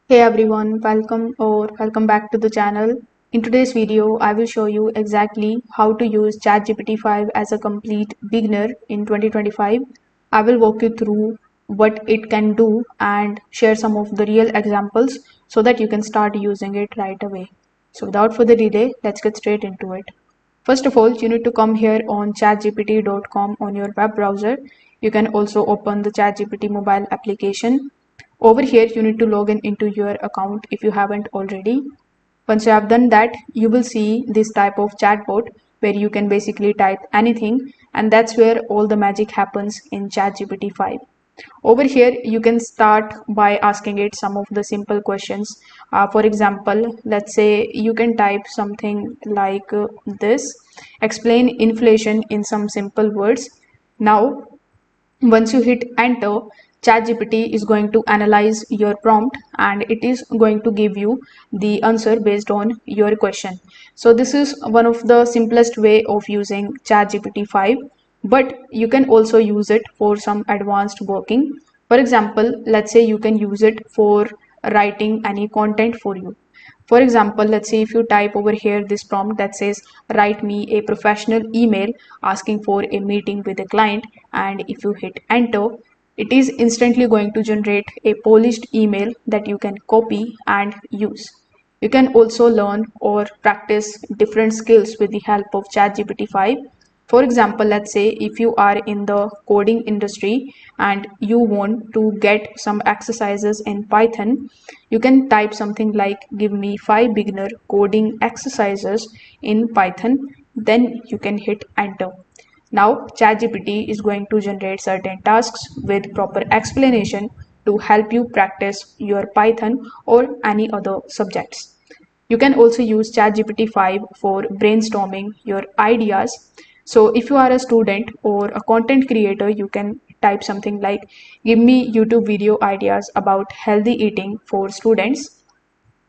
Hey everyone, welcome back to the channel. In today's video, I will show you exactly how to use ChatGPT 5 as a complete beginner in 2025. I will walk you through what it can do and share some of the real examples so that you can start using it right away. So without further delay, let's get straight into it. First of all, you need to come here on chatgpt.com on your web browser. You can also open the ChatGPT mobile application. Over here, you need to log in into your account if you haven't already. Once you have done that, you will see this type of chatbot where you can basically type anything, and that's where all the magic happens in ChatGPT 5. Over here, you can start by asking it some of the simple questions. For example, let's say you can type something like this: explain inflation in some simple words. Now, once you hit enter, ChatGPT is going to analyze your prompt and it is going to give you the answer based on your question. So this is one of the simplest way of using ChatGPT 5, but you can also use it for some advanced working. For example, let's say you can use it for writing any content for you. For example, let's say if you type over here this prompt that says, write me a professional email asking for a meeting with a client, and if you hit enter, it is instantly going to generate a polished email that you can copy and use. You can also learn or practice different skills with the help of ChatGPT 5. For example, let's say if you are in the coding industry and you want to get some exercises in Python, you can type something like, give me 5 beginner coding exercises in Python, then you can hit enter. Now, ChatGPT is going to generate certain tasks with proper explanation to help you practice your Python or any other subjects. You can also use ChatGPT 5 for brainstorming your ideas. So if you are a student or a content creator, you can type something like, give me YouTube video ideas about healthy eating for students.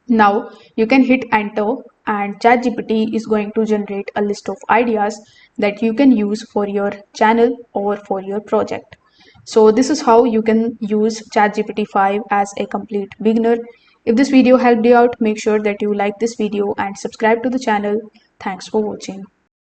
Now you can hit enter and ChatGPT is going to generate a list of ideas that you can use for your channel or for your project. So this is how you can use ChatGPT 5 as a complete beginner. If this video helped you out, make sure that you like this video and subscribe to the channel. Thanks for watching.